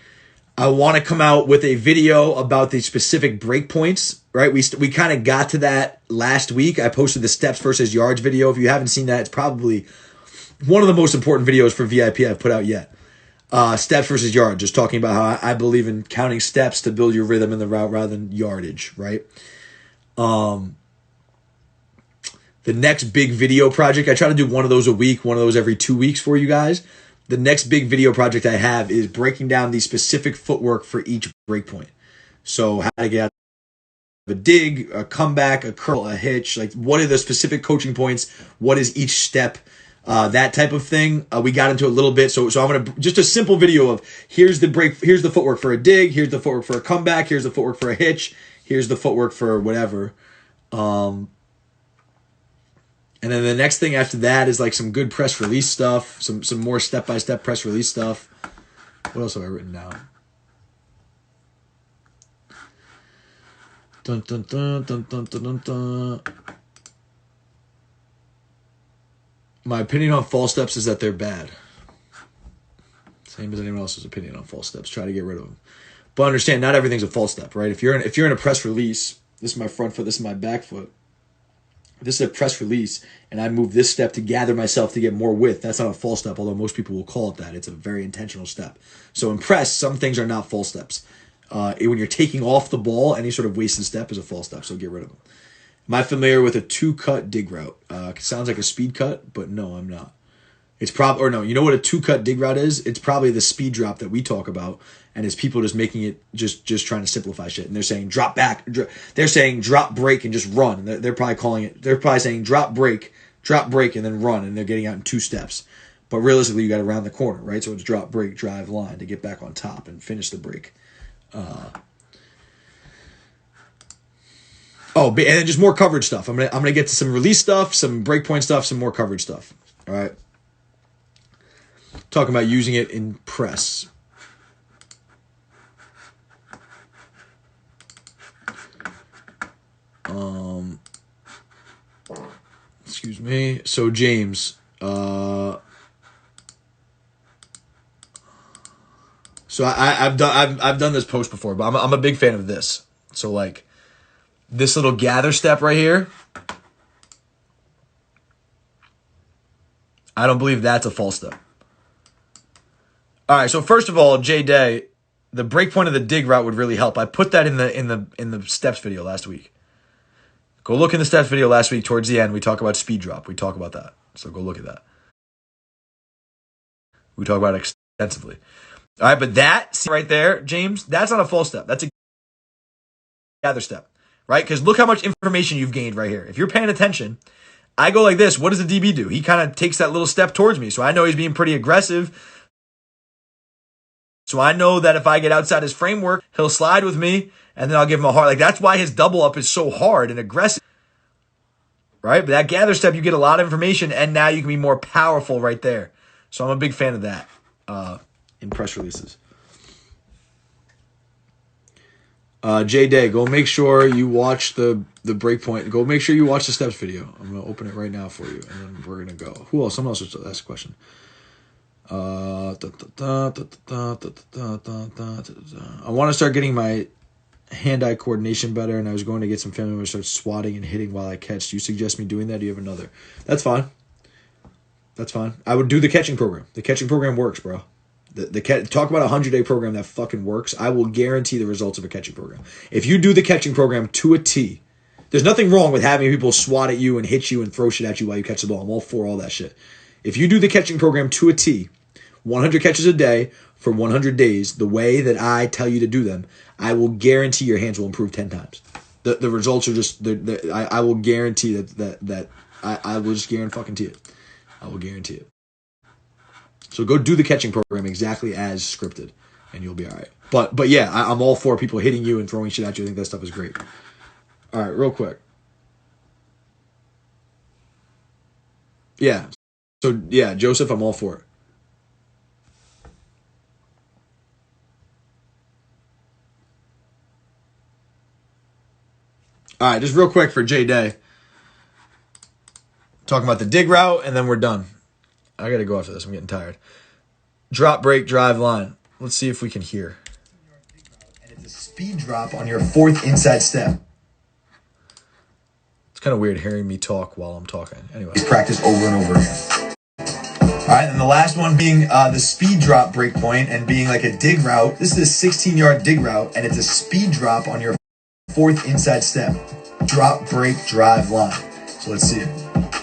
Speaker 1: I want to come out with a video about the specific breakpoints. Right, we kind of got to that last week. I posted the steps versus yards video. If you haven't seen that, it's probably one of the most important videos for VIP I've put out yet. Steps versus yards, just talking about how I believe in counting steps to build your rhythm in the route rather than yardage, right? The next big video project, I try to do one of those a week, one of those every 2 weeks for you guys. The next big video project I have is breaking down the specific footwork for each breakpoint. So how to get out of a dig, a comeback, a curl, a hitch, like what are the specific coaching points? What is each step? That type of thing. We got into a little bit. So I'm going to just a simple video of here's the footwork for a dig. Here's the footwork for a comeback. Here's the footwork for a hitch. Here's the footwork for whatever. And then the next thing after that is like some good press release stuff, some more step-by-step press release stuff. What else have I written down? Dun, dun, dun, dun, dun, dun, dun, dun. My opinion on false steps is that they're bad. Same as anyone else's opinion on false steps. Try to get rid of them. But understand, not everything's a false step, right? If you're in a press release, this is my front foot, this is my back foot. This is a press release, and I move this step to gather myself to get more width. That's not a false step, although most people will call it that. It's a very intentional step. So in press, some things are not false steps. When you're taking off the ball, any sort of wasted step is a false step, so get rid of them. Am I familiar with a 2-cut dig route? It sounds like a speed cut, but no, I'm not. It's probably, or no, you know what a 2-cut dig route is? It's probably the speed drop that we talk about, and it's people just making it, just trying to simplify shit. And they're saying drop back, they're saying drop break and just run. They're probably saying drop break, and then run, and they're getting out in 2 steps. But realistically, you got to round the corner, right? So it's drop, break, drive, line to get back on top and finish the break. And then just more coverage stuff. I'm gonna get to some release stuff, some breakpoint stuff, some more coverage stuff. All right. Talking about using it in press. Excuse me. So James, So I've done this post before, but I'm a big fan of this. So like this little gather step right here, I don't believe that's a false step. All right, so first of all, J Day, the break point of the dig route would really help. I put that in the steps video last week. Go look in the steps video last week. Towards the end, we talk about speed drop. We talk about that. So go look at that. We talk about it extensively. All right, but that right there, James, that's not a false step. That's a gather step, right? Because look how much information you've gained right here. If you're paying attention, I go like this. What does the DB do? He kind of takes that little step towards me. So I know he's being pretty aggressive. So I know that if I get outside his framework, he'll slide with me, and then I'll give him a hard. Like, that's why his double up is so hard and aggressive, right? But that gather step, you get a lot of information, and now you can be more powerful right there. So I'm a big fan of that in press releases. J Day, go make sure you watch the breakpoint. Go make sure you watch the steps video. I'm going to open it right now for you, and then we're going to go. Who else? Someone else just asked a question. I want to start getting my hand-eye coordination better, and I was going to get some family members to start swatting and hitting while I catch. Do you suggest me doing that? Do you have another? That's fine. That's fine. I would do the catching program. The catching program works, bro. Talk about a 100-day program that fucking works. I will guarantee the results of a catching program. If you do the catching program to a T, there's nothing wrong with having people swat at you and hit you and throw shit at you while you catch the ball. I'm all for all that shit. If you do the catching program to a T, 100 catches a day for 100 days, the way that I tell you to do them, I will guarantee your hands will improve 10 times. The results are just, I will guarantee that I will just guarantee it. I will guarantee it. So go do the catching program exactly as scripted, and you'll be all right. But yeah, I'm all for people hitting you and throwing shit at you. I think that stuff is great. All right, real quick. Yeah. So yeah, Joseph, I'm all for it. All right, just real quick for J Day. Talking about the dig route, and then we're done. I got to go after this. I'm getting tired. Drop, break, drive, line. Let's see if we can hear. And it's a speed drop on your fourth inside step. It's kind of weird hearing me talk while I'm talking. Anyway. Practice over and over again. All right, and the last one being the speed drop break point and being like a dig route. This is a 16-yard dig route, and it's a speed drop on your fourth inside step. Drop, break, drive, line. So let's see it.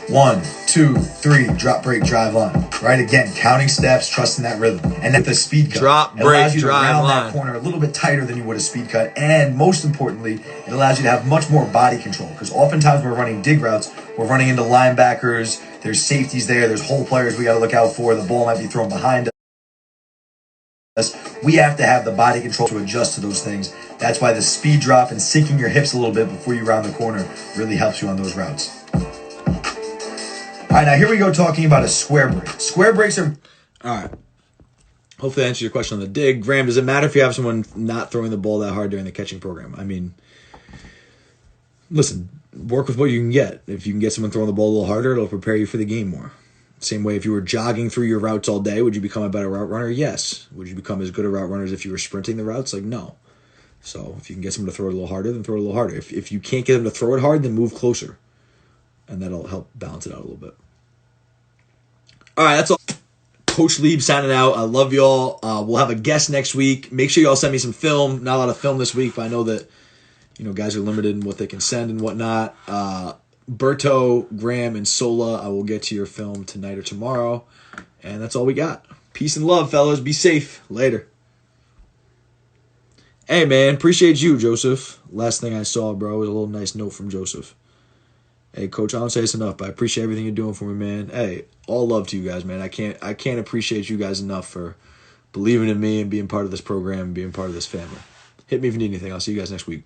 Speaker 1: 1, 2, 3, drop, break, drive, line. Right, again, counting steps, trusting that rhythm. And then the speed cut. Drop, break, allows you to round line. That corner a little bit tighter than you would a speed cut. And most importantly, it allows you to have much more body control. Because oftentimes when we're running dig routes, we're running into linebackers. There's safeties there. There's hole players we got to look out for. The ball might be thrown behind us. We have to have the body control to adjust to those things. That's why the speed drop and sinking your hips a little bit before you round the corner really helps you on those routes. All right, now here we go talking about a square break. Square breaks are... All right. Hopefully that answers your question on the dig. Graham, does it matter if you have someone not throwing the ball that hard during the catching program? I mean, listen, work with what you can get. If you can get someone throwing the ball a little harder, it'll prepare you for the game more. Same way, if you were jogging through your routes all day, would you become a better route runner? Yes. Would you become as good a route runner as if you were sprinting the routes? Like, no. So if you can get someone to throw it a little harder, then throw it a little harder. If you can't get them to throw it hard, then move closer. And that'll help balance it out a little bit. All right, that's all. Coach Liebs signing out. I love y'all. We'll have a guest next week. Make sure y'all send me some film. Not a lot of film this week, but I know that guys are limited in what they can send and whatnot. Berto, Graham, and Sola, I will get to your film tonight or tomorrow. And that's all we got. Peace and love, fellas. Be safe. Later. Hey, man. Appreciate you, Joseph. Last thing I saw, bro, was a little nice note from Joseph. Hey, Coach, I don't say this enough, but I appreciate everything you're doing for me, man. Hey, all love to you guys, man. I can't appreciate you guys enough for believing in me and being part of this program and being part of this family. Hit me if you need anything. I'll see you guys next week.